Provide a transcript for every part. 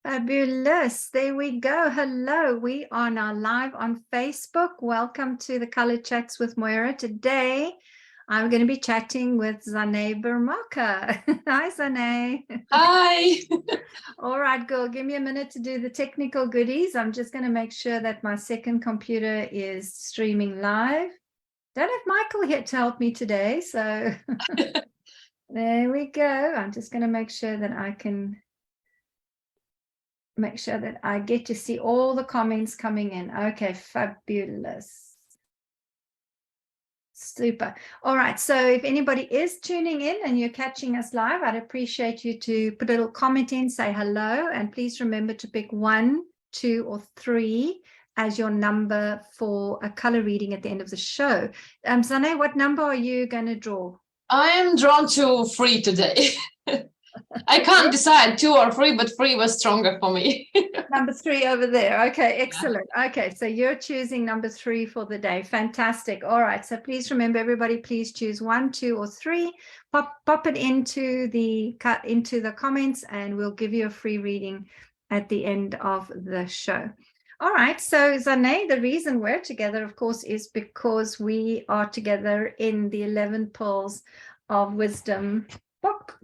Fabulous. There we go. Hello. We are now live on Facebook. Welcome to the Color Chats with Moira. Today, I'm going to be chatting with Zane Bermaka. Hi, Zane. Hi. All right, girl. Give me a minute to do the technical goodies. I'm just going to make sure that my second computer is streaming live. Don't have Michael here to help me today. So there we go. I'm just going to make sure that I get to see all the comments coming in. Okay, fabulous. Super. All right, so if anybody is tuning in and you're catching us live, I'd appreciate you to put a little comment in, say hello, and please remember to pick 1, 2, or 3 as your number for a color reading at the end of the show. Zane, what number are you going to draw? I am drawn to 3 today. I can't decide 2 or 3, but 3 was stronger for me. Number 3 over there. Okay, excellent. Okay, so you're choosing number 3 for the day. Fantastic. All right, so please remember, everybody, please choose 1, 2, or 3. Pop it into the comments, and we'll give you a free reading at the end of the show. All right, so Zane, the reason we're together, of course, is because we are together in the 11 Pearls of Wisdom book.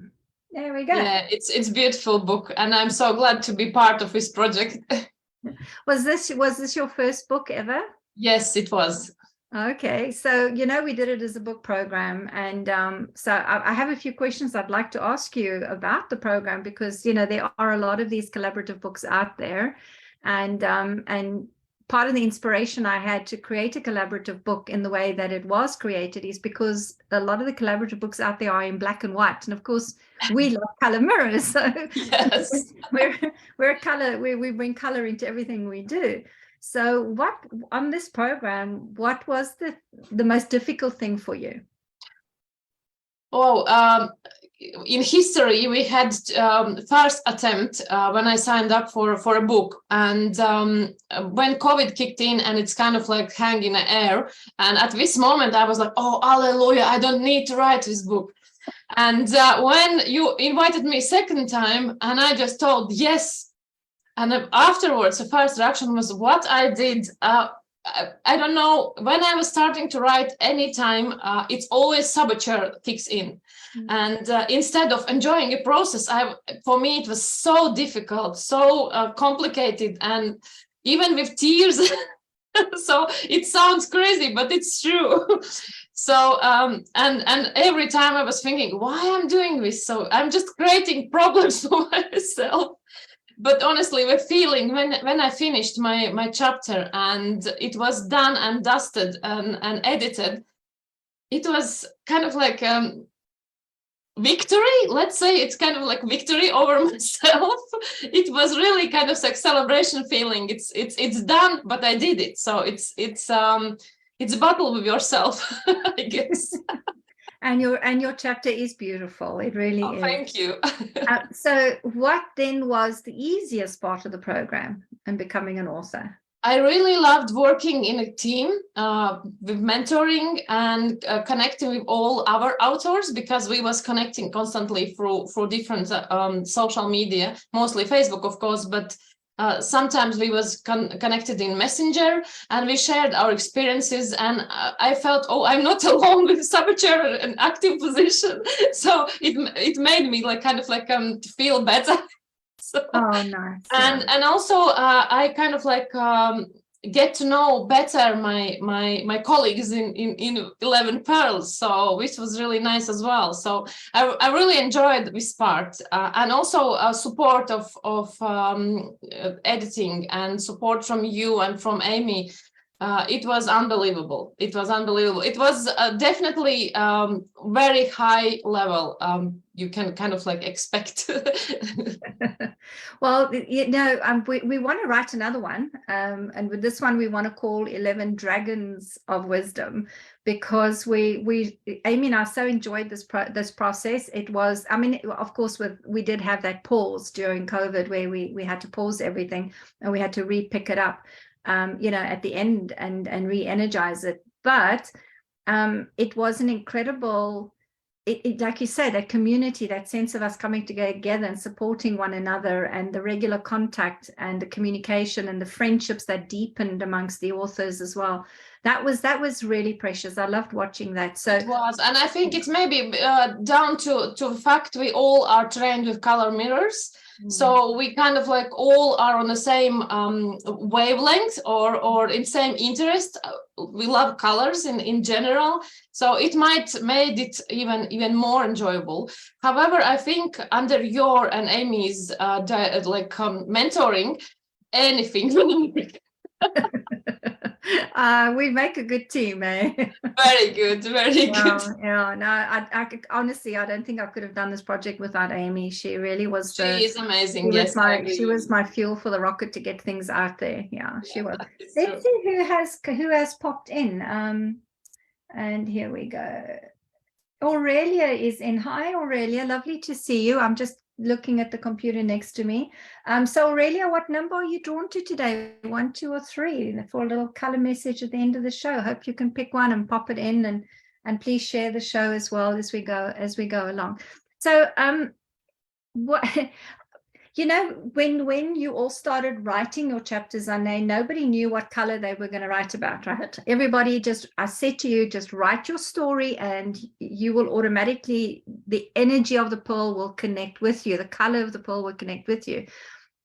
There we go. Yeah, it's a beautiful book, and I'm so glad to be part of this project. Was this your first book ever? Yes, it was. Okay, so we did it as a book program, and so I have a few questions I'd like to ask you about the program, because there are a lot of these collaborative books out there, and part of the inspiration I had to create a collaborative book in the way that it was created is because a lot of the collaborative books out there are in black and white, and of course we love color mirrors, so yes, we're color, we bring color into everything we do. So what on this program, what was the most difficult thing for you? Oh, in history, we had first attempt when I signed up for a book, and when COVID kicked in, and it's kind of like hang in the air. And at this moment, I was like, "Oh, hallelujah! I don't need to write this book." And when you invited me second time, and I just told yes, and afterwards, the first reaction was what I did. I don't know, when I was starting to write anytime, it's always saboteur kicks in. And instead of enjoying a process, for me, it was so difficult, so complicated, and even with tears. So it sounds crazy, but it's true. So and every time I was thinking, why I'm doing this? So I'm just creating problems for myself. But honestly, the feeling when I finished my chapter and it was done and dusted and edited, it was kind of like victory. Let's say it's kind of like victory over myself. It was really kind of like celebration feeling. It's done, but I did it. So it's a battle with yourself, I guess. And your chapter is beautiful. It really is. Thank you. So what then was the easiest part of the program in becoming an author? I really loved working in a team with mentoring and connecting with all other authors, because we was connecting constantly through different social media, mostly Facebook, of course, but sometimes we was connected in Messenger, and we shared our experiences, and I felt, oh, I'm not alone with saboteur and active position. So it made me like kind of like feel better. So, oh, nice. And also I kind of like get to know better my colleagues in 11 Pearls, so which was really nice as well. So I really enjoyed this part, and also support of editing and support from you and from Amy. It was unbelievable. It was unbelievable. It was definitely very high level. You can kind of like expect. Well, we want to write another one, and with this one we want to call 11 Dragons of Wisdom, because Amy and I so enjoyed this process. It was, I mean, of course, we did have that pause during COVID where we had to pause everything and we had to re-pick it up at the end and re-energize it. But it was an incredible like you said, that community, that sense of us coming together and supporting one another, and the regular contact and the communication and the friendships that deepened amongst the authors as well. That was really precious. I loved watching that. So it was, and I think it's maybe down to the fact we all are trained with color mirrors. So we kind of like all are on the same wavelength or in same interest. We love colors in general, so it might made it even more enjoyable. However, I think under your and Amy's mentoring, anything. We make a good team, eh? Very good, very good. Yeah, no, I honestly, I don't think I could have done this project without Amy. She really was She is amazing. Yes, she was my fuel for the rocket to get things out there. Yeah, she was. Let's true. see who has popped in. And here we go. Aurelia is in. Hi, Aurelia. Lovely to see you. I'm just looking at the computer next to me. So Aurelia, what number are you drawn to today? 1, 2, or 3 for a little color message at the end of the show. Hope you can pick one and pop it in, and please share the show as well as we go along. So what you know, when you all started writing your chapters, Anne, nobody knew what color they were going to write about, right? Everybody I said to you, just write your story and you will automatically, the energy of the pearl will connect with you. The color of the pearl will connect with you.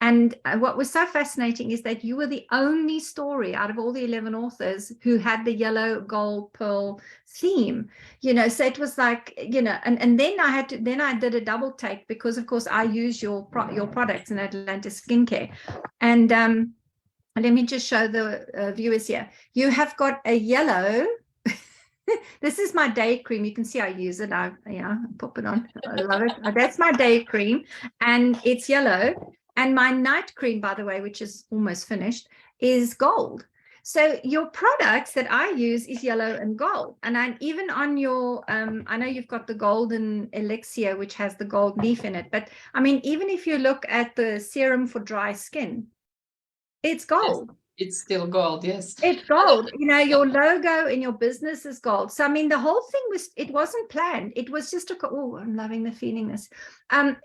And what was so fascinating is that you were the only story out of all the 11 authors who had the yellow, gold, pearl theme, you know. So it was like, you know, and then I did a double take, because of course I use your products in Atlantis Skincare. And let me just show the viewers here. You have got a yellow. This is my day cream. You can see I use it. I pop it on. I love it. That's my day cream, and it's yellow. And my night cream, by the way, which is almost finished, is gold. So your products that I use is yellow and gold. And even on your, I know you've got the golden elixir, which has the gold leaf in it. But I mean, even if you look at the serum for dry skin, it's gold. Yes, it's still gold, yes. It's gold. You know, your logo in your business is gold. So, I mean, the whole thing it wasn't planned. It was just I'm loving the feeling this.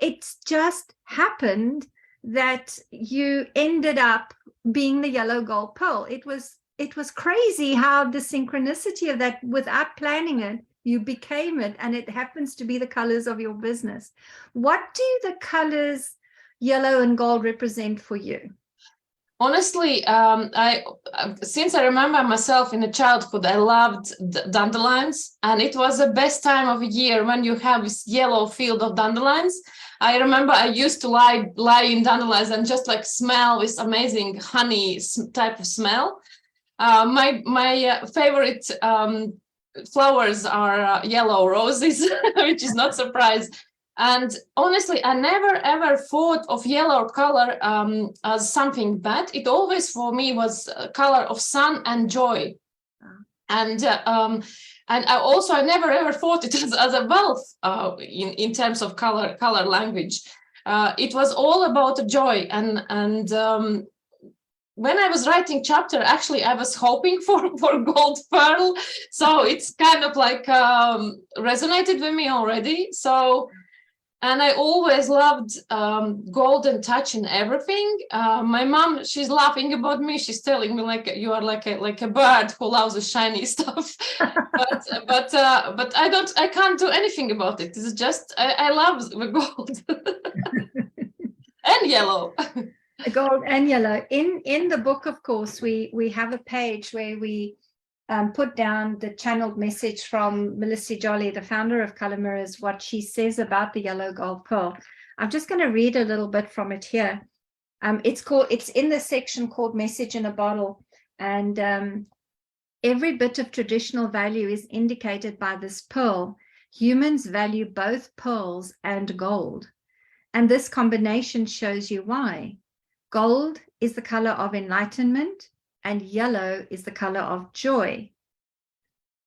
It's just happened that you ended up being the yellow gold pearl. It was crazy how the synchronicity of that, without planning it, you became it, and it happens to be the colors of your business. What do the colors yellow and gold represent for you? Honestly, since I remember myself in a childhood, I loved dandelions, and it was the best time of year when you have this yellow field of dandelions. I remember I used to lie in dandelions and just like smell this amazing honey type of smell. My favorite flowers are yellow roses, which is not surprise. And honestly, I never ever thought of yellow color as something bad. It always for me was a color of sun and joy. And I never ever thought it as a wealth in terms of color language. It was all about joy. And when I was writing chapter, actually, I was hoping for gold pearl. So it's kind of like resonated with me already. So. And I always loved golden touch in everything. My mom, she's laughing about me. She's telling me like you are like a bird who loves the shiny stuff. but I can't do anything about it. It's just I love the gold and yellow. Gold and yellow. In the book, of course, we have a page where we put down the channeled message from Melissa Jolly, the founder of Color Mirrors, what she says about the yellow gold pearl. I'm just going to read a little bit from it here. It's in the section called Message in a Bottle. And every bit of traditional value is indicated by this pearl. Humans value both pearls and gold. And this combination shows you why. Gold is the color of enlightenment, and yellow is the color of joy.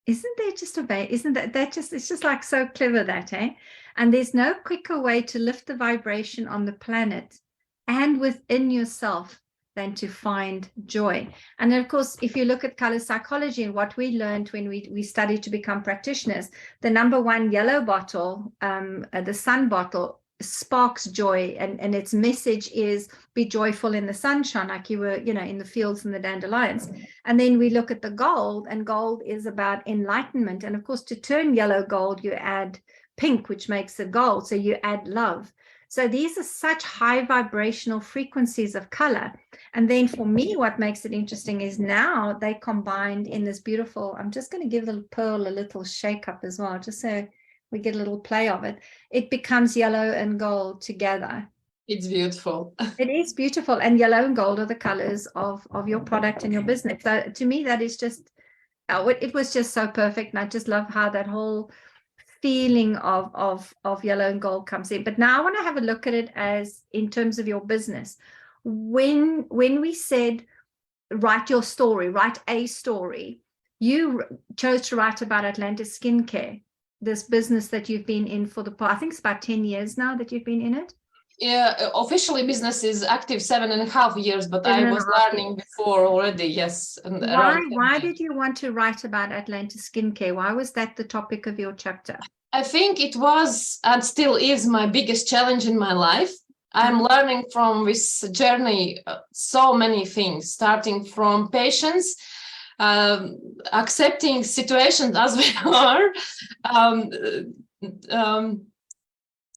Isn't that just it's just like so clever that, eh? And there's no quicker way to lift the vibration on the planet and within yourself than to find joy. And then, of course, if you look at color psychology and what we learned when we studied to become practitioners, the number one yellow bottle, the sun bottle, sparks joy, and its message is be joyful in the sunshine, like you were, in the fields and the dandelions. And then we look at the gold, and gold is about enlightenment. And of course, to turn yellow gold, you add pink, which makes it gold. So you add love. So these are such high vibrational frequencies of color. And then for me, what makes it interesting is now they combined in this beautiful, I'm just going to give the pearl a little shake up as well, just so we get a little play of it. It becomes yellow and gold together. It's beautiful. It is beautiful. And yellow and gold are the colors of your product and your business. So to me, that is just, it was just so perfect. And I just love how that whole feeling of yellow and gold comes in. But now I want to have a look at it as in terms of your business. When we said, write your story, write a story, you chose to write about Atlantis Skincare, this business that you've been in for the past, I think it's about 10 years now that you've been in it. Yeah, officially business is active 7.5 years, but I was learning before already. Yes. And why did you want to write about Atlantis Skincare? Why was that the topic of your chapter? I think it was and still is my biggest challenge in my life. I'm learning from this journey so many things, starting from patience, accepting situations as we are,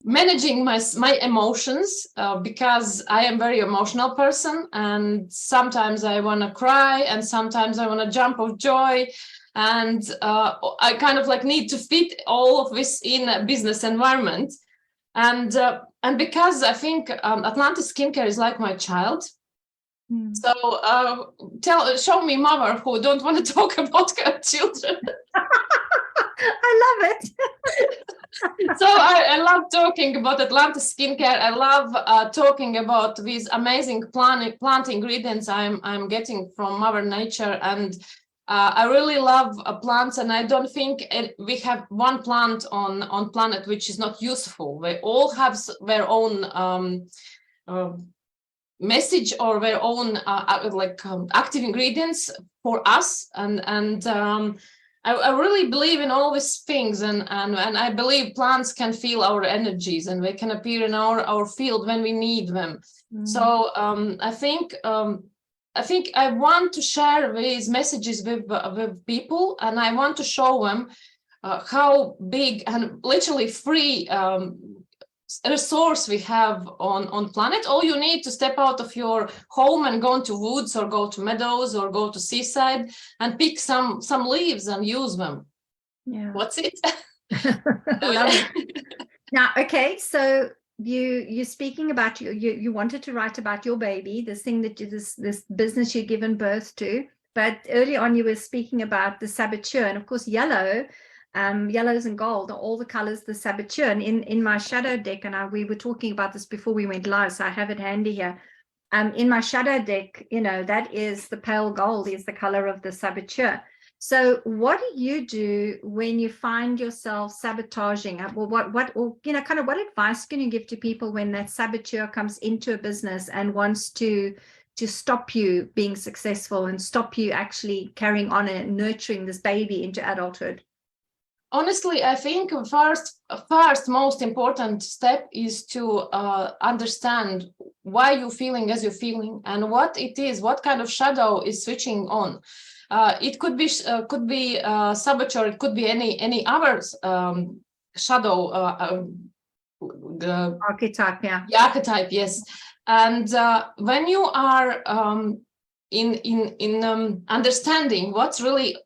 managing my emotions, because I am a very emotional person, and sometimes I want to cry and sometimes I want to jump of joy, and I kind of like need to fit all of this in a business environment, and because I think Atlantis Skincare is like my child. So show me mother who don't want to talk about children. I love it. So I love talking about Atlantis Skincare. I love talking about these amazing plant ingredients I'm getting from Mother Nature, and I really love plants. And I don't think we have one plant on planet which is not useful. They all have their own message or their own active ingredients for us, and I really believe in all these things, and I believe plants can feel our energies and they can appear in our field when we need them. So I think I want to share these messages with people, and I want to show them how big and literally free resource we have on planet. All you need to step out of your home and go into woods or go to meadows or go to seaside and pick some leaves and use them. Yeah, what's it? Love it. Now, okay, so you're speaking about you wanted to write about your baby, this thing that this business you've given birth to, but early on you were speaking about the saboteur, and of course yellows and gold are all the colors, the saboteur. And in my shadow deck, and we were talking about this before we went live, so I have it handy here. In my shadow deck, that is the pale gold, is the color of the saboteur. So what do you do when you find yourself sabotaging? Well, what advice can you give to people when that saboteur comes into a business and wants to stop you being successful and stop you actually carrying on and nurturing this baby into adulthood? Honestly, I think first most important step is to understand why you're feeling as you're feeling and what it is, what kind of shadow is switching on. It could be saboteur, it could be any other shadow archetype. Yeah, the archetype, yes. And when you are in understanding what's really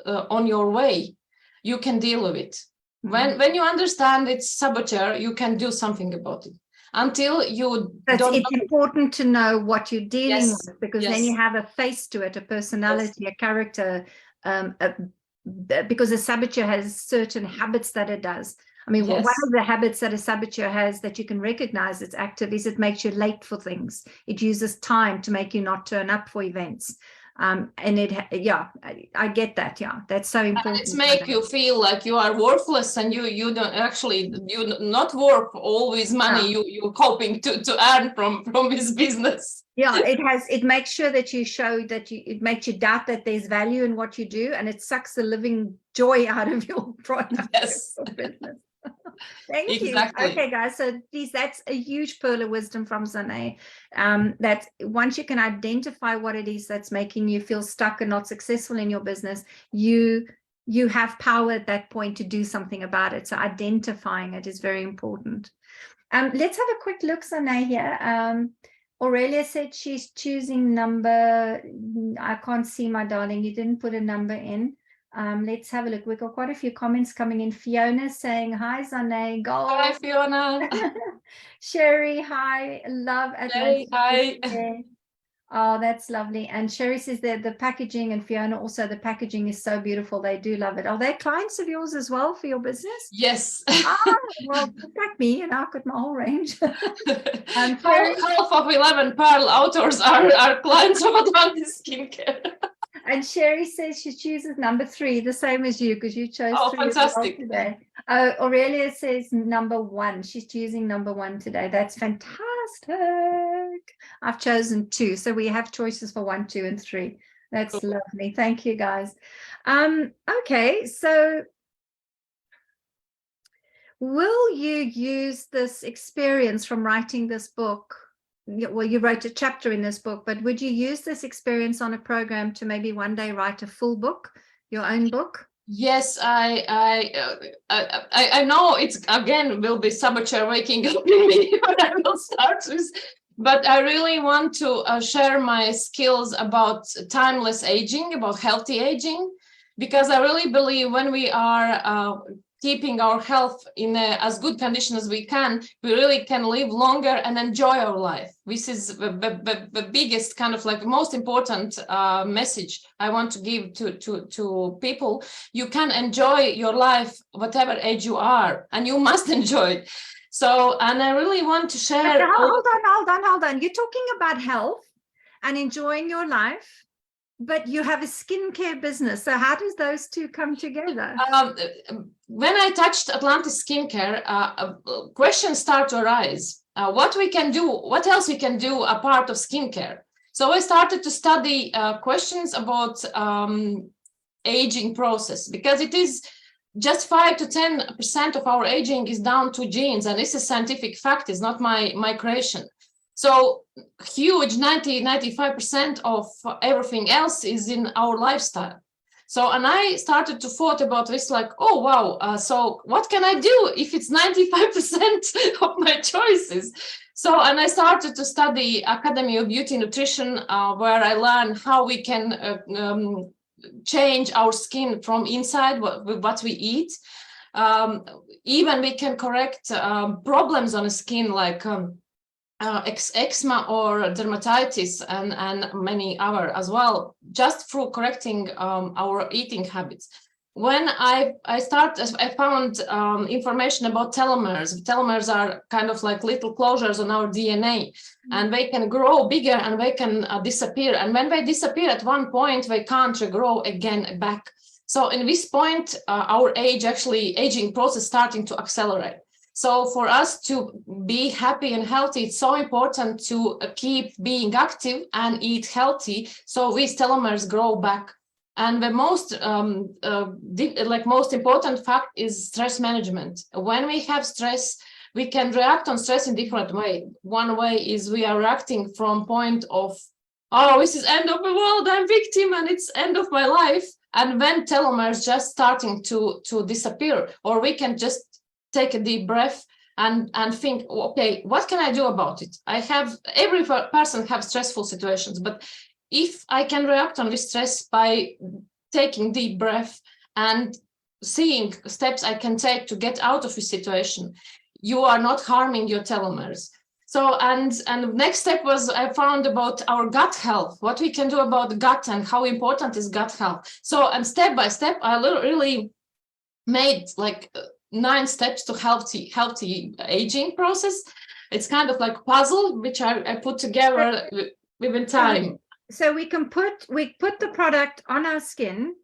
on your way, you can deal with it. When you understand it's saboteur, you can do something about it. Until you it's important to know what you're dealing with, because yes. Then you have a face to it, a personality, yes. A character, because a saboteur has certain habits that it does. I mean, yes. One of the habits that a saboteur has that you can recognize it's active is it makes you late for things. It uses time to make you not turn up for events. And I get that. Yeah, that's so important. It's make you feel like you are worthless, and you don't actually, you not worth always money you're hoping to earn from this business. Yeah, it makes sure that you show that it makes you doubt that there's value in what you do, and it sucks the living joy out of your product. Yes. Your business. Thank Exactly. you. Okay, guys. So that's a huge pearl of wisdom from Zane. That once you can identify what it is that's making you feel stuck and not successful in your business, you have power at that point to do something about it. So identifying it is very important. Let's have a quick look, Zane, here. Aurelia said she's choosing number. I can't see, my darling. You didn't put a number in. Let's have a look. We've got quite a few comments coming in. Fiona saying, hi, Zane. Gold. Hi, Fiona. Sherry, hi. Love Atlantis. Hi. Oh, that's lovely. And Sherry says that the packaging, and Fiona also, the packaging is so beautiful. They do love it. Are they clients of yours as well for your business? Yes. Well, like me, and I've got my whole range. Half of 11 Pearl authors are clients of Atlantis Skincare. And Sherry says she chooses number 3, the same as you, because you chose 3 fantastic. today. Aurelia says number 1. She's choosing number 1 today. That's fantastic. I've chosen 2. So we have choices for 1, 2, and 3. That's cool. Lovely. Thank you, guys. Okay, so will you use this experience from writing this book? Well, you wrote a chapter in this book, but would you use this experience on a program to maybe one day write a full book, your own book? Yes, I know it's again will be saboteur waking up in me when I will start this, but I really want to share my skills about timeless aging, about healthy aging, because I really believe when we are keeping our health in as good condition as we can, we really can live longer and enjoy our life. This is the biggest kind of like most important message I want to give to people. You can enjoy your life whatever age you are, and you must enjoy it. So, and I really want to share. Hold on. You're talking about health and enjoying your life, but you have a skincare business. So how does those two come together? When I touched Atlantis Skincare, questions start to arise. What we can do, what else we can do a part of skincare? So I started to study questions about aging process, because it is just 5 to 10% of our aging is down to genes, and this is scientific fact, it's not my creation. So huge 95% of everything else is in our lifestyle. So, and I started to thought about this like, oh, wow. So what can I do if it's 95% of my choices? So, and I started to study Academy of Beauty Nutrition, where I learned how we can change our skin from inside with what we eat. Even we can correct problems on the skin like eczema or dermatitis and many other as well, just through correcting our eating habits. When I found information about telomeres. Telomeres are kind of like little closures on our DNA, and they can grow bigger and they can disappear. And when they disappear at one point, they can't regrow again back. So in this point, our aging process starting to accelerate. So for us to be happy and healthy, it's so important to keep being active and eat healthy, so these telomeres grow back. And the most important fact is stress management. When we have stress, we can react on stress in different ways. One way is we are reacting from point of, oh, this is end of the world, I'm victim and it's end of my life. And when telomeres just starting to disappear, or we can just take a deep breath and think, okay, what can I do about it? Every person have stressful situations, but if I can react on this stress by taking deep breath and seeing steps I can take to get out of this situation, you are not harming your telomeres. So, and the next step was I found about our gut health, what we can do about the gut and how important is gut health. So, and step by step, I really made like 9 steps to healthy aging process. It's kind of like a puzzle which I put together within time. So we put the product on our skin,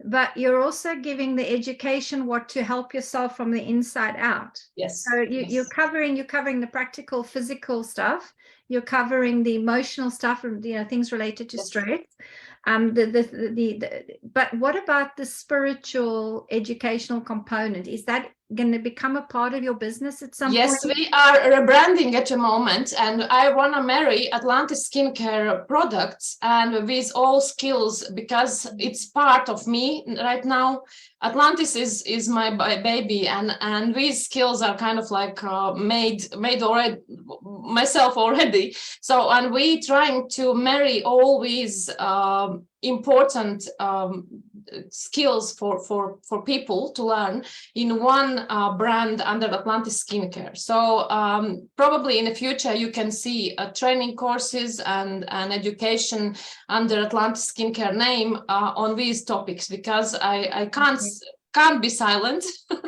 but you're also giving the education what to help yourself from the inside out. Yes. So you're covering the practical physical stuff. You're covering the emotional stuff, and things related to stress. But what about the spiritual educational component? Is that going to become a part of your business at some point? Yes, we are rebranding at the moment, and I want to marry Atlantis Skincare products and with all skills, because it's part of me right now. Atlantis is my baby, and these skills are kind of like made already myself already. So, and we trying to marry all these important skills for people to learn in one brand under Atlantis Skincare. So probably in the future you can see training courses and education under Atlantis Skincare name on these topics, because I can't be silent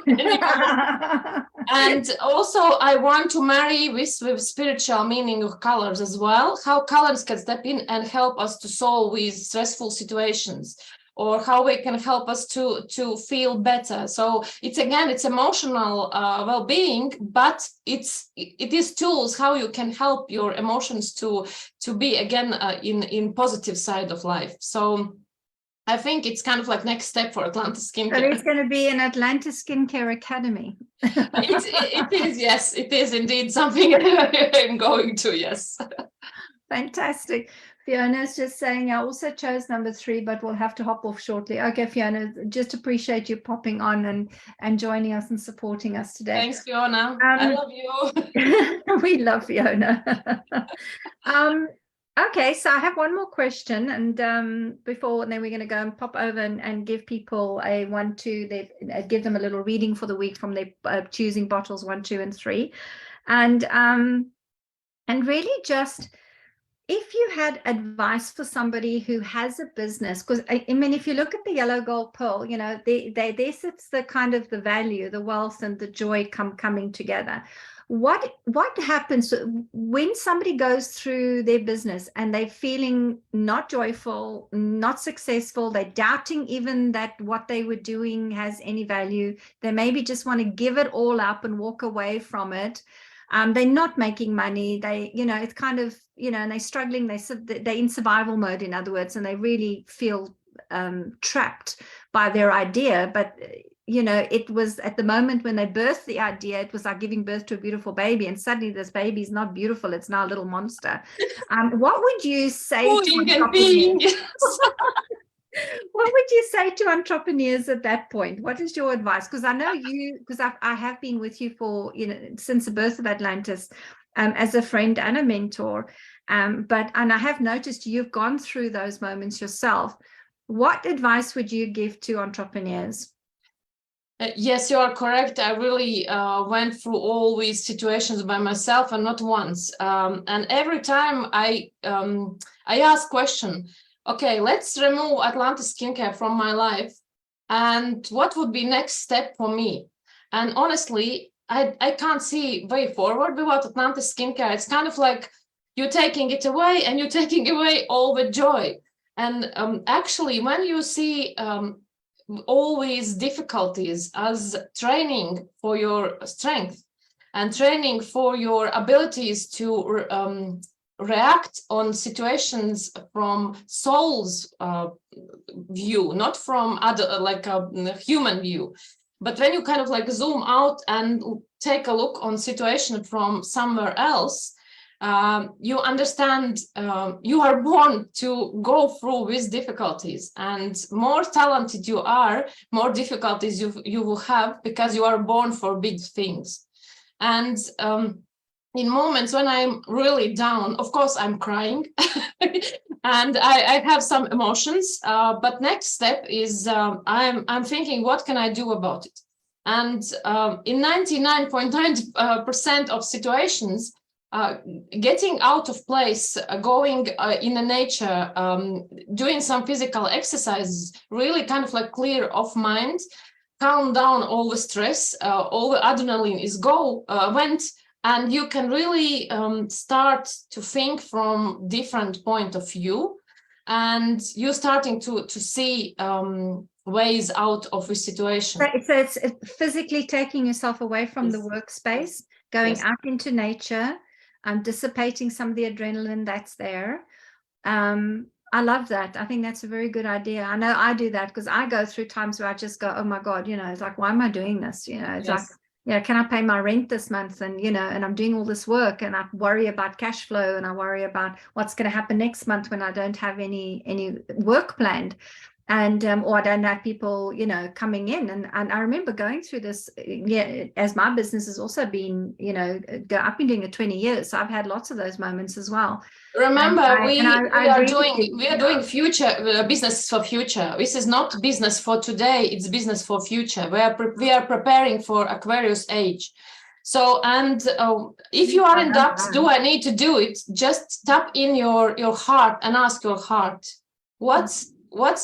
anymore. And also I want to marry with spiritual meaning of colors as well, how colors can step in and help us to solve these stressful situations, or how we can help us to feel better. So it's emotional well-being, but it is tools how you can help your emotions to be again in positive side of life. So I think it's kind of like next step for Atlantis Skincare. So there's going to be an Atlantis Skincare Academy. It is, yes, it is indeed something I'm going to, yes. Fantastic. Fiona's just saying, I also chose number 3, but we'll have to hop off shortly. Okay, Fiona, just appreciate you popping on and joining us and supporting us today. Thanks, Fiona. I love you. We love Fiona. Okay, so I have one more question, and then we're going to go and pop over and give people a 1, 2. They give them a little reading for the week from their choosing bottles 1, 2, and 3, and really just, if you had advice for somebody who has a business, because I mean, if you look at the yellow gold pearl, there sits the kind of the value, the wealth, and the joy coming together. What happens when somebody goes through their business and they're feeling not joyful, not successful, they're doubting even that what they were doing has any value, they maybe just want to give it all up and walk away from it? They're not making money. They, it's kind of, and they're struggling. They're in survival mode, in other words, and they really feel trapped by their idea. But, it was at the moment when they birthed the idea, it was like giving birth to a beautiful baby. And suddenly this baby is not beautiful. It's now a little monster. What would you say to entrepreneurs? What would you say to entrepreneurs at that point? What is your advice? Because I know because I have been with you for, since the birth of Atlantis, as a friend and a mentor. And I have noticed you've gone through those moments yourself. What advice would you give to entrepreneurs? Yes, you are correct. I really went through all these situations by myself, and not once. And every time I ask question, okay, let's remove Atlantis Skincare from my life, and what would be next step for me? And honestly, I can't see way forward without Atlantis Skincare. It's kind of like you're taking it away, and you're taking away all the joy. And actually, when you see all these difficulties as training for your strength and training for your abilities to react on situations from soul's view, not from other, like a human view, but when you kind of like zoom out and take a look on situation from somewhere else, you understand you are born to go through these difficulties, and more talented you are, more difficulties you will have, because you are born for big things. And in moments when I'm really down, of course I'm crying and I have some emotions, but next step is I'm thinking, what can I do about it? And in 99.9% of situations, getting out of place, going in the nature, doing some physical exercises, really kind of like clear of mind, calm down all the stress, all the adrenaline is went, and you can really start to think from different point of view. and you're starting to see ways out of the situation. So it's physically taking yourself away from the workspace, going out into nature, dissipating some of the adrenaline that's there. I love that. I think that's a very good idea. I know I do that because I go through times where I just go, oh my God, it's like, why am I doing this? It's like, can I pay my rent this month? And, and I'm doing all this work, and I worry about cash flow, and I worry about what's going to happen next month when I don't have any work planned. And or I don't have people, coming in. And I remember going through this, as my business has also been, I've been doing it 20 years. So I've had lots of those moments as well. Remember, we are doing future business for future. This is not business for today, it's business for future. We are preparing for Aquarius age. So, and if you are in doubt, do I need to do it? Just tap in your heart and ask your heart, what's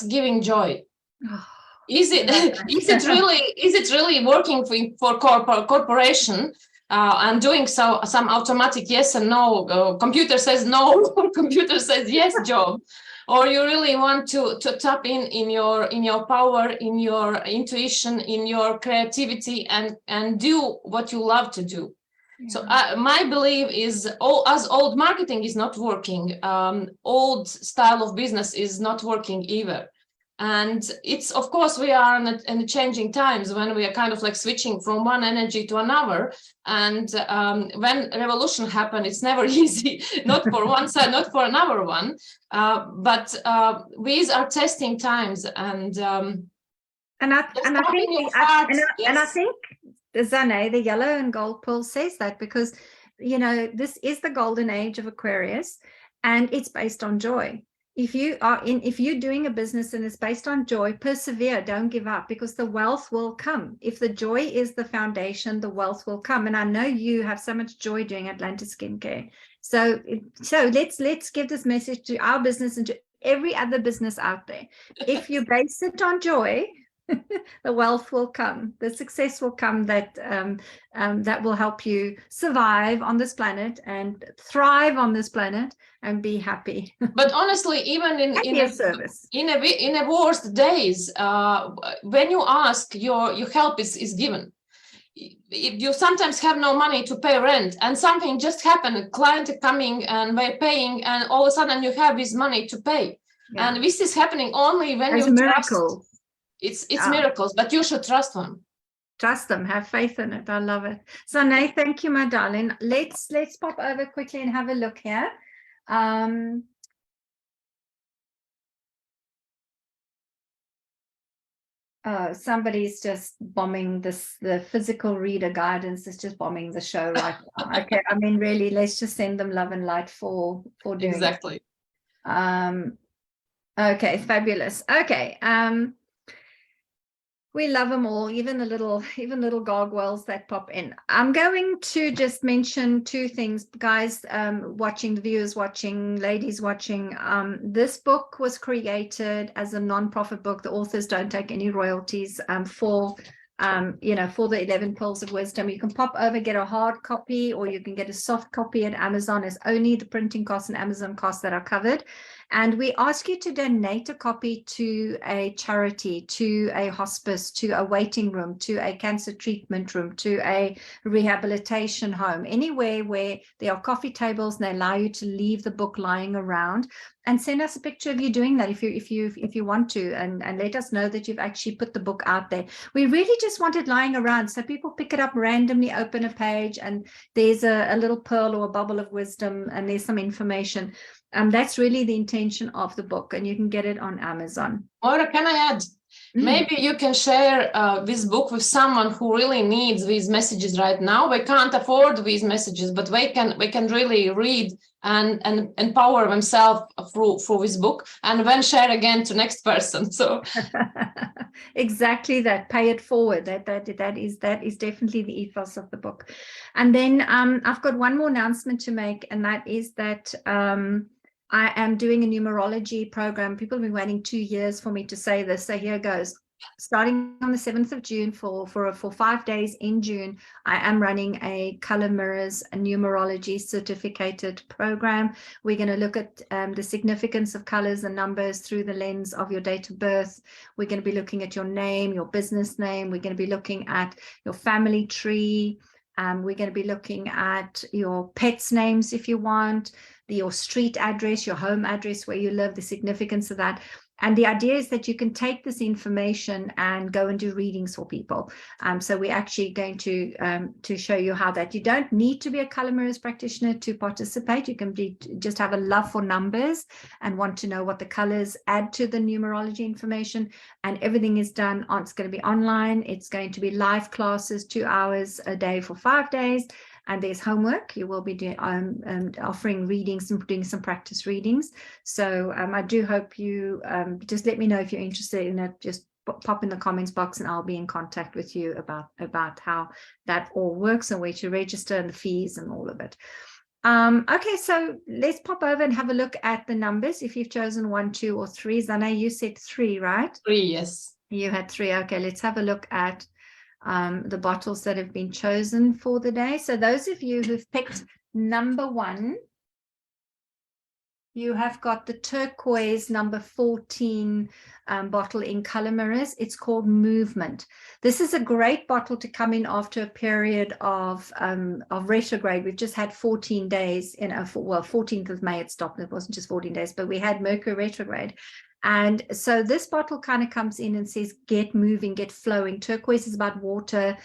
giving joy? Is it really working for corporation and doing some automatic yes and no? Computer says no, or computer says yes job, or you really want to tap in your power, in your intuition, in your creativity, and do what you love to do. So my belief is, old marketing is not working, old style of business is not working either. And it's, of course, we are in changing times when we are kind of like switching from one energy to another. And when revolution happens, it's never easy, not for one side, not for another one. But these are testing times, and I think Zane, the yellow and gold pearl, says that because, this is the golden age of Aquarius, and it's based on joy. If you're doing a business and it's based on joy, persevere, don't give up, because the wealth will come. If the joy is the foundation, the wealth will come. And I know you have so much joy doing Atlantis Skincare. So let's give this message to our business and to every other business out there. If you base it on joy, the wealth will come, the success will come, that will help you survive on this planet and thrive on this planet and be happy. But honestly, even in a worst days, when you ask, your help is given. You sometimes have no money to pay rent, and something just happened, a client coming and they're paying, and all of a sudden you have this money to pay. And this is happening only when you trust. It's miracles, but you should trust them. Trust them, have faith in it. I love it. Zane, thank you, my darling. Let's pop over quickly and have a look here. Oh, somebody's just bombing this. The physical reader guidance is just bombing the show right now. Okay, I mean, really, let's just send them love and light for doing exactly. Okay, fabulous. Okay. We love them all, even little gargoyles that pop in. I'm going to just mention two things, guys, watching, the viewers watching, ladies watching. This book was created as a non-profit book. The authors don't take any royalties for the 11 Pearls of Wisdom. You can pop over, get a hard copy, or you can get a soft copy at Amazon. It's only the printing costs and Amazon costs that are covered. And we ask you to donate a copy to a charity, to a hospice, to a waiting room, to a cancer treatment room, to a rehabilitation home, anywhere where there are coffee tables and they allow you to leave the book lying around. And send us a picture of you doing that if you want to, and let us know that you've actually put the book out there. We really just want it lying around so people pick it up randomly, open a page, and there's a little pearl or a bubble of wisdom, and there's some information. That's really the intention of the book, and you can get it on Amazon. Moira, can I add? Maybe you can share this book with someone who really needs these messages right now. We can't afford these messages, but we can really read and empower themselves through this book, and then share again to next person. So exactly that. Pay it forward. That is definitely the ethos of the book. And then I've got one more announcement to make, and that is that I am doing a numerology program. People have been waiting 2 years for me to say this, so here goes. starting on the 7th of June for 5 days in June, I am running a Color Mirrors a numerology certificated program. We're going to look at the significance of colors and numbers through the lens of your date of birth. We're going to be looking at your name, your business name. We're going to be looking at your family tree. We're going to be looking at your pets' names if you want, your street address, your home address, where you live, the significance of that. And the idea is that you can take this information and go and do readings for people. So we're actually going to show you how that you don't need to be a color mirrors practitioner to participate. You can just have a love for numbers and want to know what the colors add to the numerology information. And everything is done on, it's going to be online. It's going to be live classes, 2 hours a day for 5 days. And there's homework. You will be doing offering readings and doing some practice readings. So I do hope you just let me know if you're interested in it. Just pop in the comments box and I'll be in contact with you about how that all works and where to register and the fees and all of it. Okay, so let's pop over and have a look at the numbers. If you've chosen 1, 2, or 3, Zane, you said 3, right? 3, yes. You had 3. Okay, let's have a look at the bottles that have been chosen for the day. So those of you who've picked number 1, you have got the turquoise number 14 bottle in Color Mirrors. It's called Movement. This is a great bottle to come in after a period of retrograde. We've just had 14 days, well, 14th of May it stopped. It wasn't just 14 days, but we had Mercury retrograde. And so this bottle kind of comes in and says, get moving, get flowing. Turquoise is about water.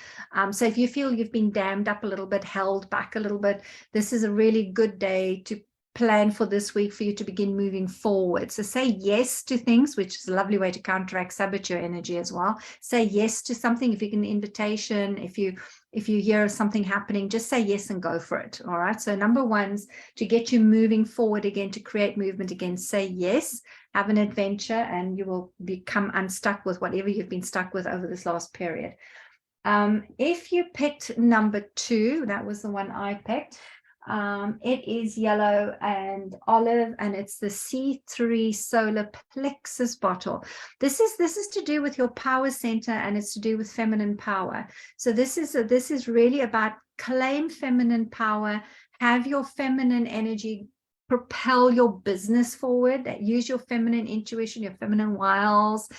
So if you feel you've been dammed up a little bit, held back a little bit, this is a really good day to plan for this week for you to begin moving forward. So say yes to things, which is a lovely way to counteract saboteur energy as well. Say yes to something. If you get an invitation, if you hear something happening, just say yes and go for it. All right. So number 1's to get you moving forward again, to create movement again. Say yes, have an adventure, and you will become unstuck with whatever you've been stuck with over this last period. If you picked number 2, that was the one I picked. It is yellow and olive, and it's the C3 solar plexus bottle. This is to do with your power center, and it's to do with feminine power. So this is really about claim feminine power, have your feminine energy propel your business forward, use your feminine intuition, your feminine wiles,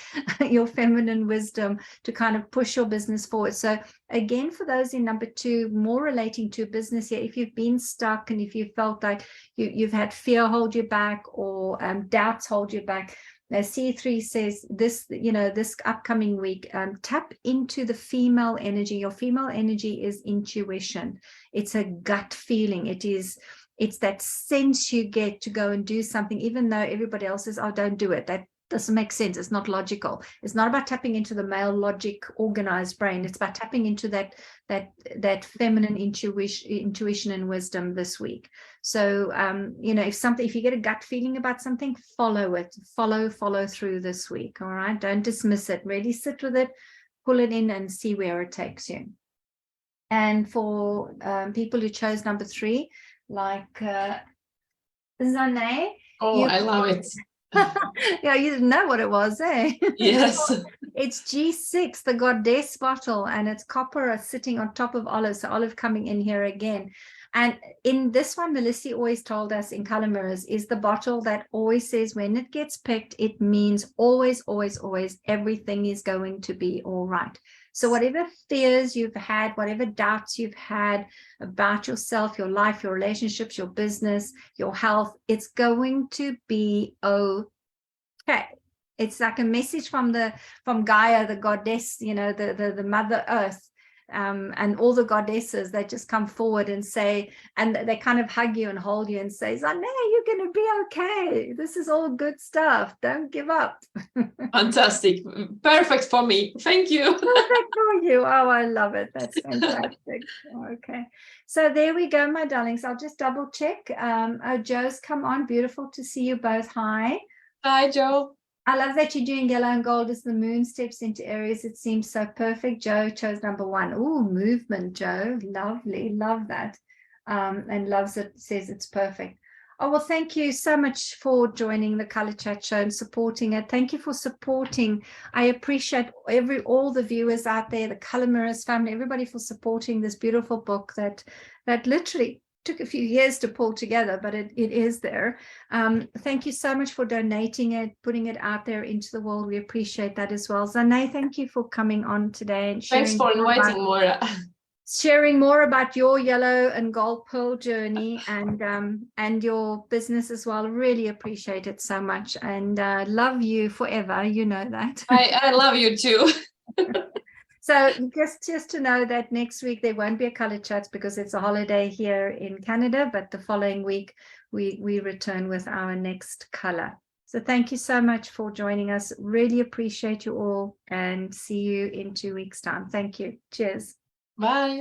your feminine wisdom to kind of push your business forward. So again, for those in number 2, more relating to business here, if you've been stuck and if you felt like you've had fear hold you back, or doubts hold you back, C3 says this, this upcoming week, tap into the female energy. Your female energy is intuition. It's a gut feeling. It's that sense you get to go and do something, even though everybody else says, oh, don't do it. That doesn't make sense. It's not logical. It's not about tapping into the male logic organized brain. It's about tapping into that feminine intuition and wisdom this week. So if you get a gut feeling about something, follow it, follow through this week. All right, don't dismiss it. Really sit with it, pull it in, and see where it takes you. And for people who chose number 3, like Zane. I love it. Yeah, you didn't know what it was, eh? Yes. It's G6, the goddess bottle, and it's copper sitting on top of olive. So olive coming in here again. And in this one, Melissa always told us in Color Mirrors, is the bottle that always says when it gets picked, it means always, always, always, everything is going to be all right. So whatever fears you've had, whatever doubts you've had about yourself, your life, your relationships, your business, your health, it's going to be okay. It's like a message from Gaia, the goddess, the Mother Earth, and all the goddesses that just come forward and say, and they kind of hug you and hold you and say, Zane, you're going to be okay. This is all good stuff. Don't give up. Fantastic. Perfect for me. Thank you. Perfect for you. Oh, I love it. That's fantastic. Okay. So there we go, my darlings. I'll just double check. Oh, Joe's come on. Beautiful to see you both. Hi. Hi, Joe. I love that you're doing yellow and gold as the moon steps into Aries. It seems so perfect. Joe chose number 1. Oh, movement, Joe. Lovely. Love that. And loves it. Says it's perfect. Oh, well, thank you so much for joining the Color Chat Show and supporting it. Thank you for supporting. I appreciate all the viewers out there, the Color Mirrors family, everybody for supporting this beautiful book that literally took a few years to pull together, but it is there. Thank you so much for donating it, putting it out there into the world. We appreciate that as well. Zane, thank you for coming on today and sharing. Thanks for inviting, Moira. Sharing more about your yellow and gold pearl journey and your business as well. Really appreciate it so much, and love you forever. You know that. I love you too. So just to know that next week there won't be a color chat because it's a holiday here in Canada, but the following week we return with our next color. So thank you so much for joining us. Really appreciate you all, and see you in 2 weeks' time. Thank you. Cheers. Bye.